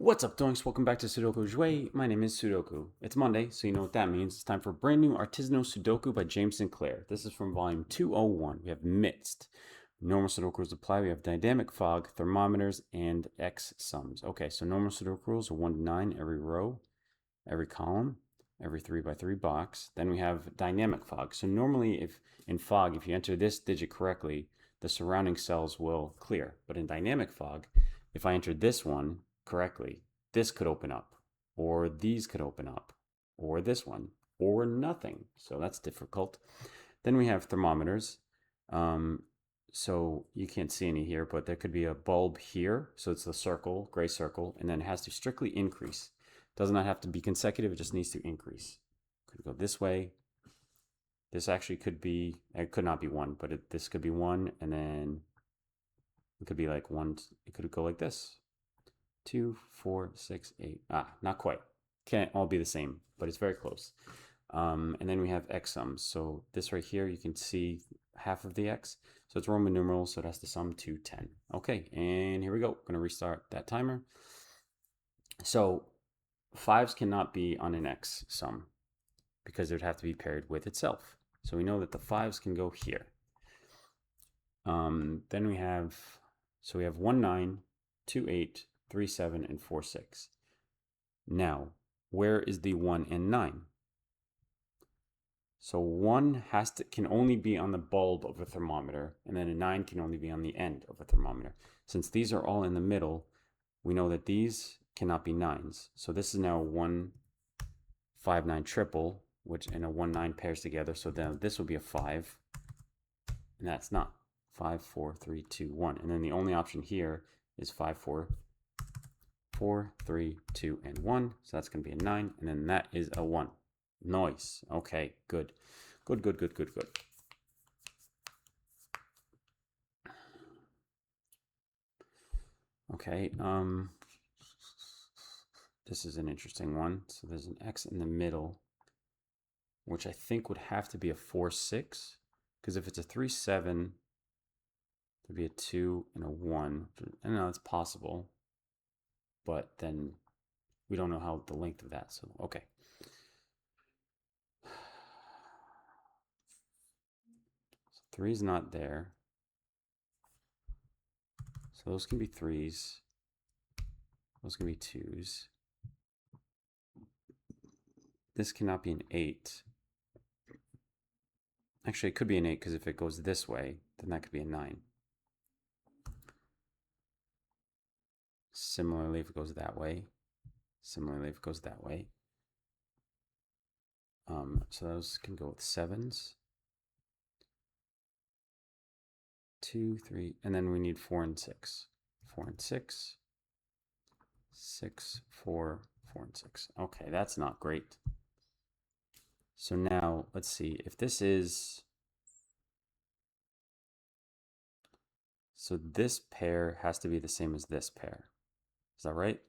What's up, Doinks? Welcome back to Sudoku Jouet. My name is Sudoku. It's Monday, so you know what that means. It's time for a brand new artisanal Sudoku by James Sinclair. This is from volume 201. We have Midst. Normal Sudoku rules apply. We have dynamic fog, thermometers, and X sums. Okay, so normal Sudoku rules are 1 to 9 every row, every column, every 3 by 3 box. Then we have dynamic fog. So normally if in fog, if you enter this digit correctly, the surrounding cells will clear. But in dynamic fog, if I enter this one correctly, this could open up, or these could open up, or this one, or nothing. So that's difficult. Then we have thermometers. So you can't see any here, but there could be a bulb here. So it's the circle, gray circle, and then it has to strictly increase. Does not have to be consecutive, it just needs to increase. Could go this way. This actually could be, it could not be one, but this could be one, and then it could be like one, it could go like this. 2, 4, 6, 8. Not quite. Can't all be the same, but it's very close. And then we have X sums. So this right here, you can see half of the X. So it's Roman numerals, so it has to sum to 10. Okay, and here we go. I'm going to restart that timer. So 5s cannot be on an X sum because it would have to be paired with itself. So we know that the 5s can go here. Then we have 1, 9, 2, 8, 3, 7, and 4, 6. Now, where is the 1 and 9? So 1 can only be on the bulb of a thermometer, and then a 9 can only be on the end of a thermometer. Since these are all in the middle, we know that these cannot be 9s. So this is now a 1, 5, 9 triple, and a 1, 9 pairs together. So then this will be a 5, and that's not. 5, 4, 3, 2, 1. And then the only option here is 5, 4, 3, 2, and 1. So that's going to be a 9. And then that is a 1. Nice. Okay, good. Good. Okay, this is an interesting one. So there's an X in the middle, which I think would have to be a 4, 6. Because if it's a 3, 7, there'd be a 2 and a 1. I know it's possible, but then we don't know how the length of that. So, okay. So 3 is not there. So those can be 3s. Those can be 2s. This cannot be an 8. Actually, it could be an 8 because if it goes this way, then that could be a 9. Similarly, if it goes that way. Similarly, if it goes that way. So those can go with 7s. 2, 3, and then we need 4 and 6. 4 and 6. 6, 4, 4 and 6. Okay, that's not great. So now, let's see, if this is... So this pair has to be the same as this pair. Is that right?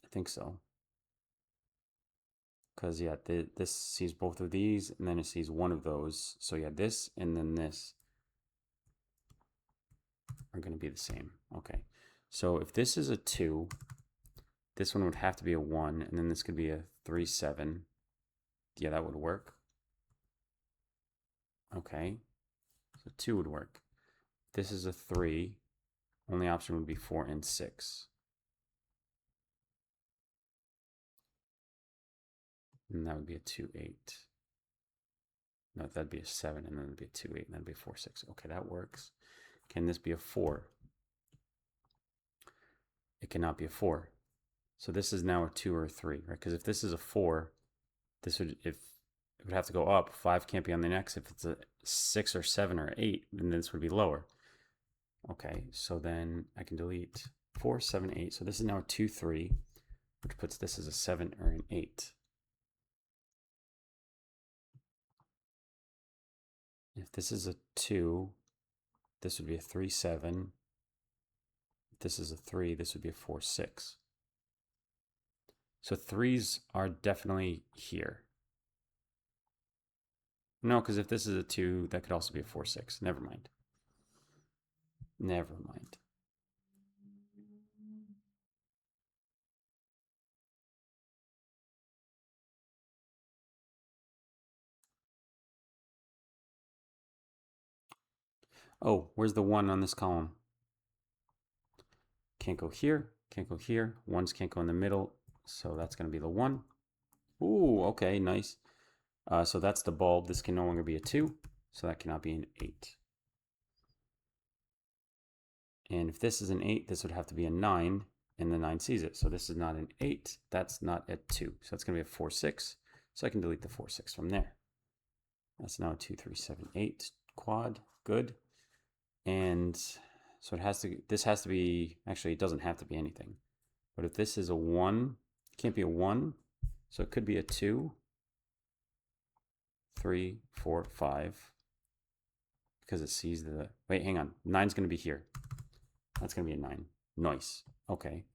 I think so. Because, yeah, this sees both of these, and then it sees one of those. So, yeah, this and then this are going to be the same. Okay. So, if this is a 2, this one would have to be a 1, and then this could be a 3, 7. Yeah, that would work. Okay. So, 2 would work. This is a 3. Only option would be 4 and 6. And that would be a 2, 8. No, that'd be a 7, and then it'd be a 2, 8, and that'd be a 4, 6. Okay, that works. Can this be a 4? It cannot be a 4. So this is now a 2 or a 3, right? Because if this is a 4, it would have to go up. 5 can't be on the next. If it's a 6 or 7 or 8, then this would be lower. Okay, so then I can delete 4, 7, 8. So this is now a 2, 3, which puts this as a 7 or an 8. If this is a 2, this would be a 3, 7. If this is a 3, this would be a 4, 6. So 3s are definitely here. No, because if this is a 2, that could also be a 4, 6. Never mind. Never mind. Oh, where's the 1 on this column? Can't go here, can't go here. 1s can't go in the middle, so that's going to be the 1. Ooh, okay, nice. So that's the bulb. This can no longer be a 2, so that cannot be an 8. And if this is an 8, this would have to be a 9, and the 9 sees it. So this is not an 8, that's not a 2. So that's going to be a 4, 6. So I can delete the 4, 6 from there. That's now a 2, 3, 7, 8 quad. Good. And so it has to, this has to be, actually it doesn't have to be anything. But if this is a 1, it can't be a 1. So it could be a 2, 3, 4, 5. Because it sees the, wait, hang on. 9's going to be here. That's going to be a 9. Nice. Okay.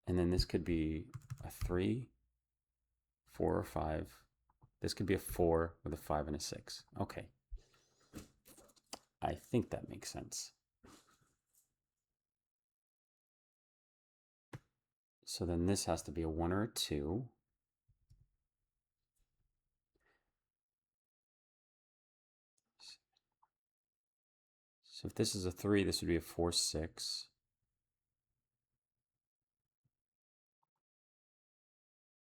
And then this could be a 3, 4, or 5. This could be a 4 with a 5 and a 6. Okay. I think that makes sense. So then this has to be a 1 or a 2. So if this is a 3, this would be a 4, 6.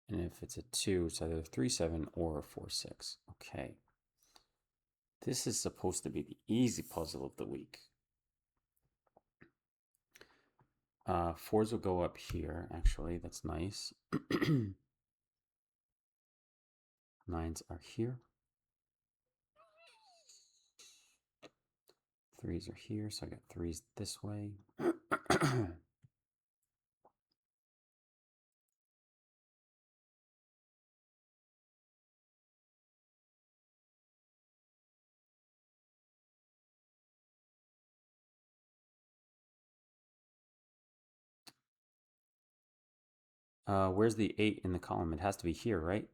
And if it's a 2, it's either a 3, 7 or a 4, 6. Okay. This is supposed to be the easy puzzle of the week. 4s will go up here, actually. That's nice. 9s are here. 3s are here, so I got 3s this way. Where's the 8 in the column? It has to be here, right?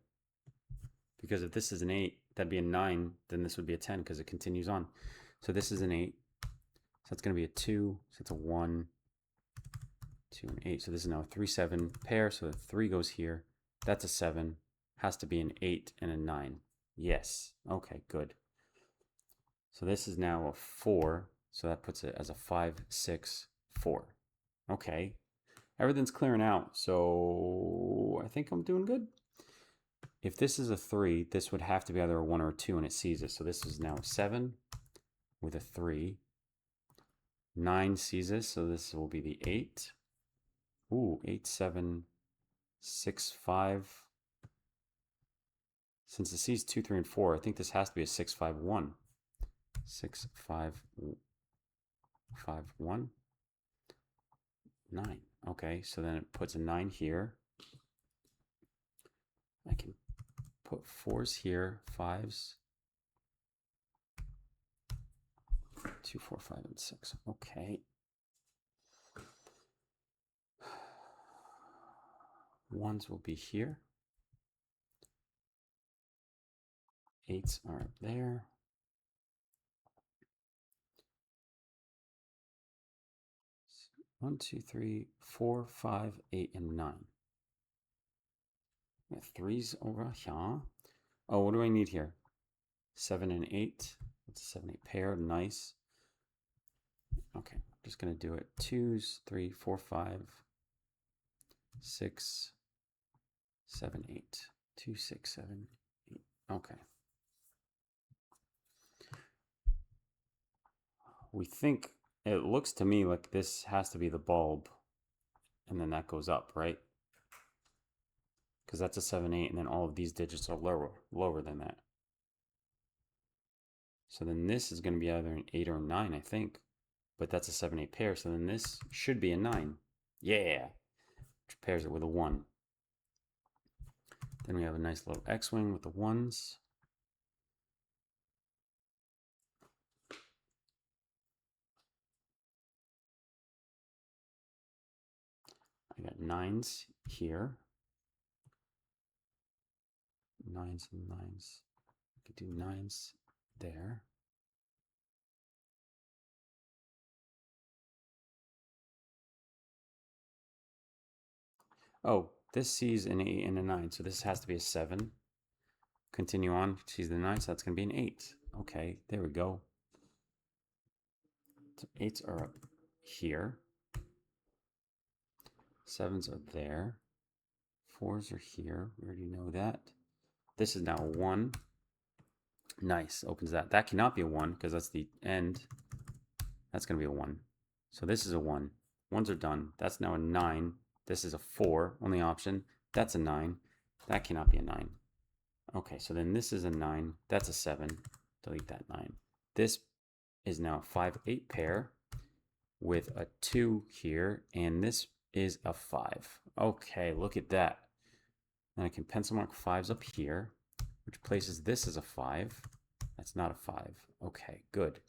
Because if this is an 8, that'd be a 9, then this would be a 10 because it continues on. So this is an 8. So that's going to be a 2. So it's a 1, 2, and 8. So this is now a 3, 7 pair. So the 3 goes here. That's a 7. Has to be an 8 and a 9. Yes. Okay, good. So this is now a 4. So that puts it as a 5, 6, 4. Okay. Everything's clearing out. So I think I'm doing good. If this is a 3, this would have to be either a 1 or a 2, and it sees it. So this is now a 7 with a 3. 9 sees this, so this will be the 8. Ooh, 8, 7, 6, 5. Since it sees 2, 3, and 4, I think this has to be a 6, 5, 1. 6, 5, 5, 1. 9. Okay, so then it puts a 9 here. I can put 4s here, 5s. 2, 4, 5, and 6. Okay. 1s will be here. 8s are up there. 1, 2, 3, 4, 5, 8, and 9. We have 3s over here. Oh, what do I need here? 7 and 8. That's a 7, 8 pair. Nice. Okay, I'm just going to do it. 2s, 3, 4, 5, 6, 7, 8. 2, 6, 7, 8. Okay. We think, it looks to me like this has to be the bulb. And then that goes up, right? Because that's a 7, 8, and then all of these digits are lower than that. So then this is going to be either an 8 or a 9, I think. But that's a 7, 8 pair, so then this should be a 9. Yeah! Which pairs it with a 1. Then we have a nice little X-wing with the 1s. I got 9s here. 9s and 9s. I could do 9s there. Oh, this sees an 8 and a 9, so this has to be a 7. Continue on. She's the 9, so that's going to be an 8. Okay, there we go. So 8s are up here. 7s are there. 4s are here. We already know that. This is now a 1. Nice. Opens that. That cannot be a 1 because that's the end. That's going to be a 1. So this is a 1. 1s are done. That's now a 9. This is a 4. Only option. That's a 9. That cannot be a 9. Okay, so then this is a 9. That's a 7. Delete that 9. This is now a 5-8 pair with a 2 here. And this is a 5. Okay, look at that. Then I can pencil mark 5s up here, which places this as a 5. That's not a 5. Okay, good.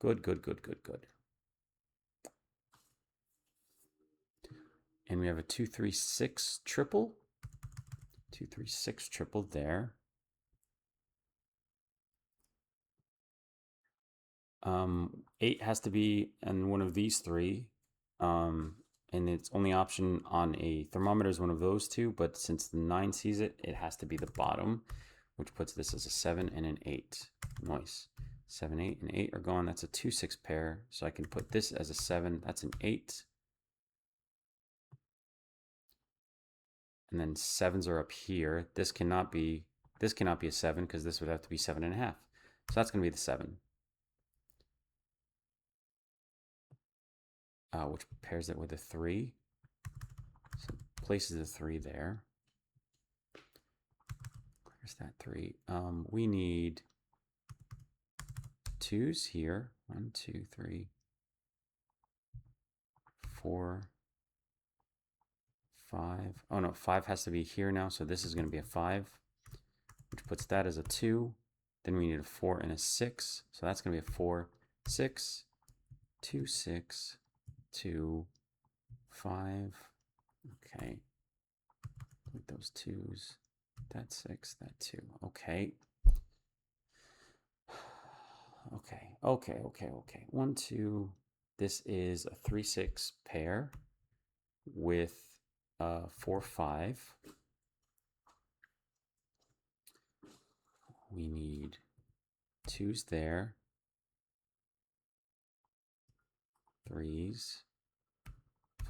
Good, good, good, good, good. And we have a 2, 3, 6 triple. 2, 3, 6 triple there. 8 has to be in one of these 3. And its only option on a thermometer is one of those 2, but since the 9 sees it, it has to be the bottom, which puts this as a 7 and an 8. Nice. 7, 8, and 8 are gone. That's a 2, 6 pair. So I can put this as a 7. That's an 8. And then 7s are up here. This cannot be a 7 because this would have to be 7.5. So that's going to be the 7. Which pairs it with a 3. So places a 3 there. Clears that 3. We need 2s here. 1, 2, 3, 4, 5. Oh no, 5 has to be here now, so this is going to be a 5, which puts that as a 2. Then we need a 4 and a 6, so that's going to be a 4, 6, 2, 6, 2, 5. Okay. With those 2s. That 6, that 2. Okay. Okay. 1, 2. This is a 3, 6 pair with 4, 5. We need 2s there. 3s,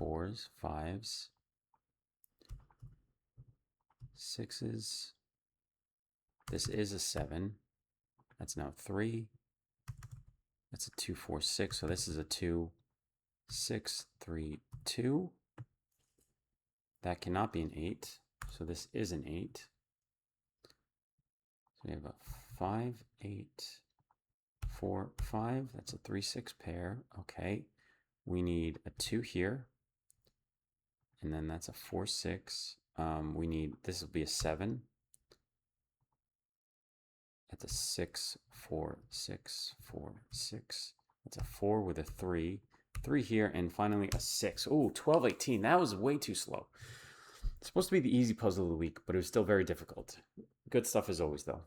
4s, 5s, 6s. This is a 7. That's now 3. That's a 2, 4, 6. So this is a 2, 6, 3, 2. That cannot be an 8. So this is an 8. So we have a 5, 8, 4, 5. That's a 3, 6 pair. Okay. We need a 2 here. And then that's a 4, 6. We need, this will be a 7. That's a 6, 4, 6, 4, 6. That's a 4 with a 3. 3 here, and finally a 6. Oh, 12, 18. That was way too slow. It's supposed to be the easy puzzle of the week, but it was still very difficult. Good stuff as always, though.